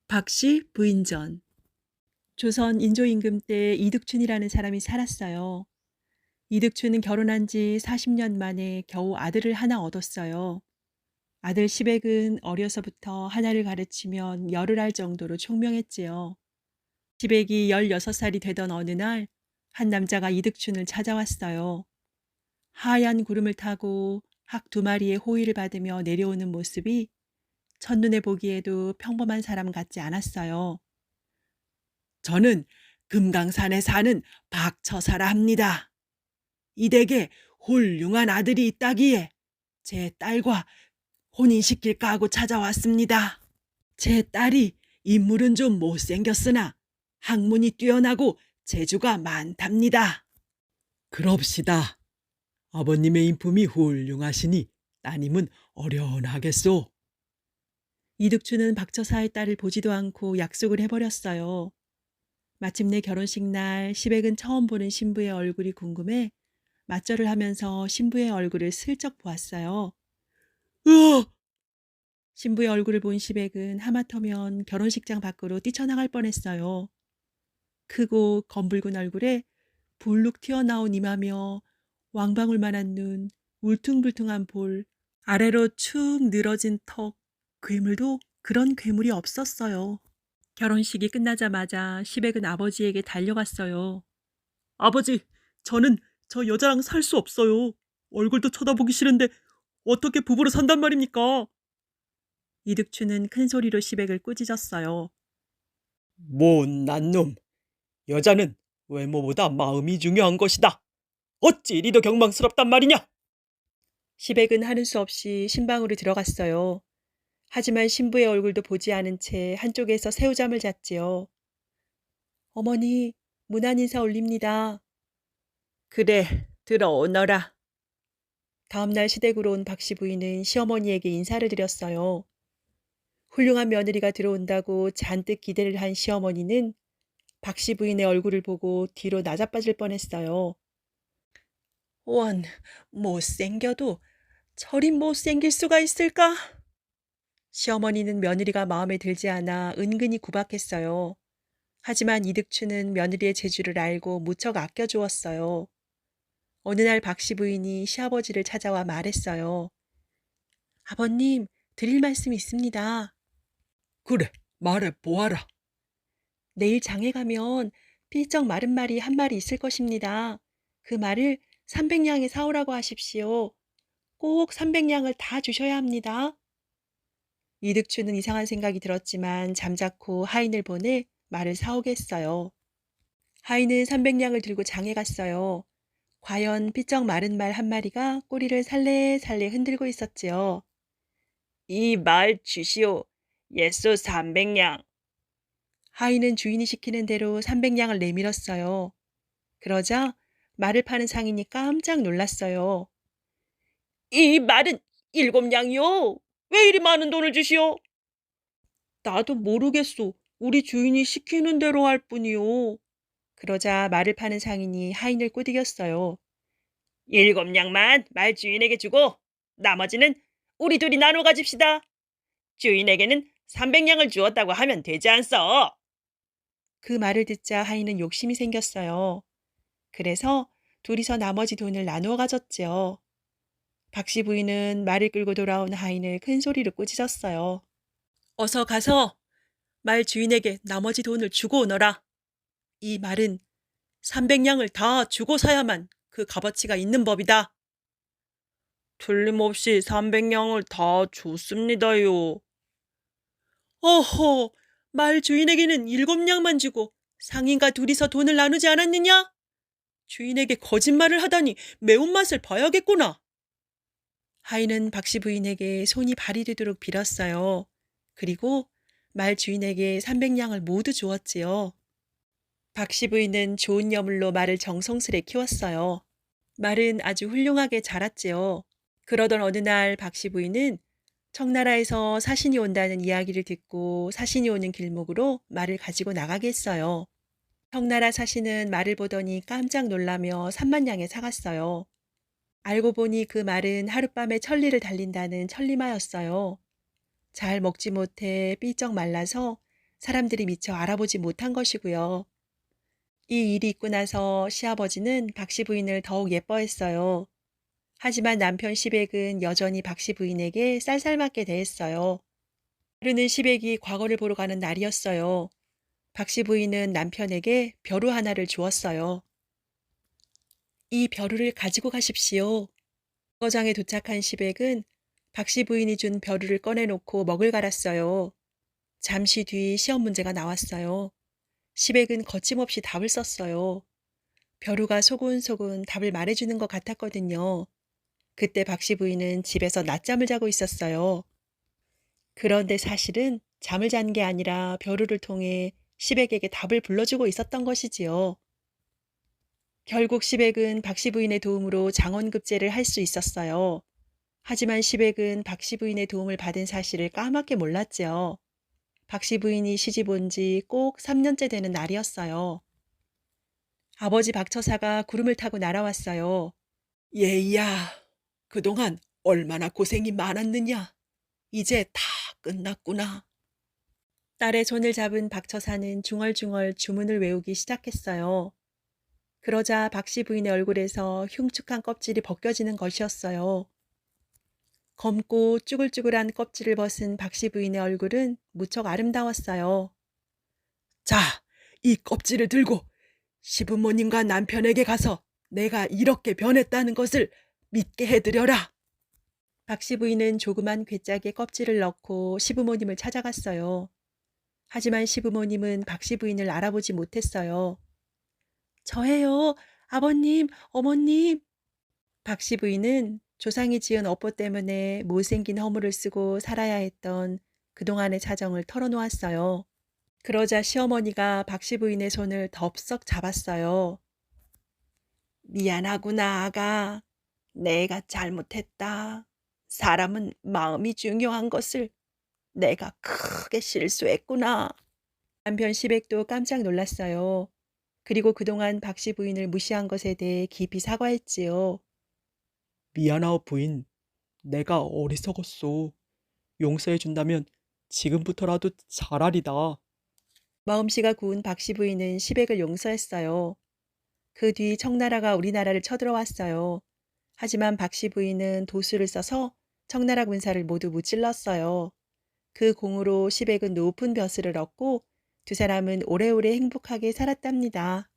박씨 부인전. 조선 인조임금 때 이득춘이라는 사람이 살았어요. 이득춘은 결혼한 지 40년 만에 겨우 아들을 하나 얻었어요. 아들 시백은 어려서부터 하나를 가르치면 열을 할 정도로 총명했지요. 시백이 16살이 되던 어느 날 한 남자가 이득춘을 찾아왔어요. 하얀 구름을 타고 학 2마리의 호의를 받으며 내려오는 모습이 첫눈에 보기에도 평범한 사람 같지 않았어요. 저는 금강산에 사는 박처사라 합니다. 이 댁에 훌륭한 아들이 있다기에 제 딸과 혼인시킬까 하고 찾아왔습니다. 제 딸이 인물은 좀 못생겼으나 학문이 뛰어나고 재주가 많답니다. 그럽시다. 아버님의 인품이 훌륭하시니 따님은 어련하겠소. 이득주는 박처사의 딸을 보지도 않고 약속을 해버렸어요. 마침내 결혼식 날 시백은 처음 보는 신부의 얼굴이 궁금해 맞절을 하면서 신부의 얼굴을 슬쩍 보았어요. 으아! 신부의 얼굴을 본 시백은 하마터면 결혼식장 밖으로 뛰쳐나갈 뻔했어요. 크고 검붉은 얼굴에 불룩 튀어나온 이마며 왕방울만한 눈, 울퉁불퉁한 볼, 아래로 축 늘어진 턱, 괴물도 그런 괴물이 없었어요. 결혼식이 끝나자마자 시백은 아버지에게 달려갔어요. 아버지, 저는 저 여자랑 살 수 없어요. 얼굴도 쳐다보기 싫은데 어떻게 부부로 산단 말입니까? 이득추는 큰 소리로 시백을 꾸짖었어요. 못난 놈. 여자는 외모보다 마음이 중요한 것이다. 어찌 이리도 경망스럽단 말이냐? 시백은 하는 수 없이 신방으로 들어갔어요. 하지만 신부의 얼굴도 보지 않은 채 한쪽에서 새우잠을 잤지요. 어머니, 문안 인사 올립니다. 그래, 들어오너라. 다음날 시댁으로 온 박씨 부인은 시어머니에게 인사를 드렸어요. 훌륭한 며느리가 들어온다고 잔뜩 기대를 한 시어머니는 박씨 부인의 얼굴을 보고 뒤로 나자빠질 뻔했어요. 원, 못생겨도 저리 못생길 수가 있을까? 시어머니는 며느리가 마음에 들지 않아 은근히 구박했어요. 하지만 이득추는 며느리의 재주를 알고 무척 아껴주었어요. 어느 날 박씨 부인이 시아버지를 찾아와 말했어요. 아버님, 드릴 말씀이 있습니다. 그래, 말해 보아라. 내일 장에 가면 삐쩍 마른 말이 한 마리 있을 것입니다. 그 말을 300냥에 사오라고 하십시오. 꼭 300냥을 다 주셔야 합니다. 이득추는 이상한 생각이 들었지만 잠자코 하인을 보내 말을 사오겠어요. 하인은 300냥을 들고 장에 갔어요. 과연 삐쩍 마른 말 한 마리가 꼬리를 살래살래 흔들고 있었지요. 이 말 주시오. 예수 300냥. 하인은 주인이 시키는 대로 300냥을 내밀었어요. 그러자 말을 파는 상인이 깜짝 놀랐어요. 이 말은 7냥이요. 왜 이리 많은 돈을 주시오? 나도 모르겠소. 우리 주인이 시키는 대로 할 뿐이요. 그러자 말을 파는 상인이 하인을 꼬드겼어요. 7냥만 말 주인에게 주고 나머지는 우리 둘이 나눠 가집시다. 주인에게는 300냥을 주었다고 하면 되지 않소? 그 말을 듣자 하인은 욕심이 생겼어요. 그래서 둘이서 나머지 돈을 나누어 가졌지요. 박씨 부인은 말을 끌고 돌아온 하인을 큰 소리로 꾸짖었어요. 어서 가서 말 주인에게 나머지 돈을 주고 오너라. 이 말은 300냥을 다 주고 사야만 그 값어치가 있는 법이다. 틀림없이 300냥을 다 줬습니다요. 어허, 말 주인에게는 7냥만 주고 상인과 둘이서 돈을 나누지 않았느냐? 주인에게 거짓말을 하다니 매운맛을 봐야겠구나. 하인은 박씨 부인에게 손이 발이 되도록 빌었어요. 그리고 말 주인에게 300냥을 모두 주었지요. 박씨 부인은 좋은 여물로 말을 정성스레 키웠어요. 말은 아주 훌륭하게 자랐지요. 그러던 어느 날 박씨 부인은 청나라에서 사신이 온다는 이야기를 듣고 사신이 오는 길목으로 말을 가지고 나가게 했어요. 청나라 사신은 말을 보더니 깜짝 놀라며 3만 냥에 사갔어요. 알고 보니 그 말은 하룻밤에 천리를 달린다는 천리마였어요. 잘 먹지 못해 삐쩍 말라서 사람들이 미처 알아보지 못한 것이고요. 이 일이 있고 나서 시아버지는 박씨 부인을 더욱 예뻐했어요. 하지만 남편 시백은 여전히 박씨 부인에게 쌀쌀맞게 대했어요. 하루는 시백이 과거를 보러 가는 날이었어요. 박씨 부인은 남편에게 벼루 하나를 주었어요. 이 벼루를 가지고 가십시오. 거장에 도착한 시백은 박씨 부인이 준 벼루를 꺼내놓고 먹을 갈았어요. 잠시 뒤 시험 문제가 나왔어요. 시백은 거침없이 답을 썼어요. 벼루가 소곤소곤 답을 말해주는 것 같았거든요. 그때 박씨 부인은 집에서 낮잠을 자고 있었어요. 그런데 사실은 잠을 잔 게 아니라 벼루를 통해 시백에게 답을 불러주고 있었던 것이지요. 결국 시백은 박씨 부인의 도움으로 장원급제를 할 수 있었어요. 하지만 시백은 박씨 부인의 도움을 받은 사실을 까맣게 몰랐지요. 박씨 부인이 시집 온 지 꼭 3년째 되는 날이었어요. 아버지 박처사가 구름을 타고 날아왔어요. 얘야, 그동안 얼마나 고생이 많았느냐. 이제 다 끝났구나. 딸의 손을 잡은 박처사는 중얼중얼 주문을 외우기 시작했어요. 그러자 박씨 부인의 얼굴에서 흉측한 껍질이 벗겨지는 것이었어요. 검고 쭈글쭈글한 껍질을 벗은 박씨 부인의 얼굴은 무척 아름다웠어요. 자, 이 껍질을 들고 시부모님과 남편에게 가서 내가 이렇게 변했다는 것을 믿게 해드려라. 박씨 부인은 조그만 괴짝에 껍질을 넣고 시부모님을 찾아갔어요. 하지만 시부모님은 박씨 부인을 알아보지 못했어요. 저예요, 아버님, 어머님. 박씨 부인은 조상이 지은 업보 때문에 못생긴 허물을 쓰고 살아야 했던 그동안의 사정을 털어놓았어요. 그러자 시어머니가 박씨 부인의 손을 덥석 잡았어요. 미안하구나, 아가. 내가 잘못했다. 사람은 마음이 중요한 것을 내가 크게 실수했구나. 남편 시백도 깜짝 놀랐어요. 그리고 그동안 박씨 부인을 무시한 것에 대해 깊이 사과했지요. 미안하오 부인. 내가 어리석었소. 용서해준다면 지금부터라도 잘하리다. 마음씨가 고운 박씨 부인은 시백을 용서했어요. 그 뒤 청나라가 우리나라를 쳐들어왔어요. 하지만 박씨 부인은 도수를 써서 청나라 군사를 모두 무찔렀어요. 그 공으로 시백은 높은 벼슬을 얻고 두 사람은 오래오래 행복하게 살았답니다.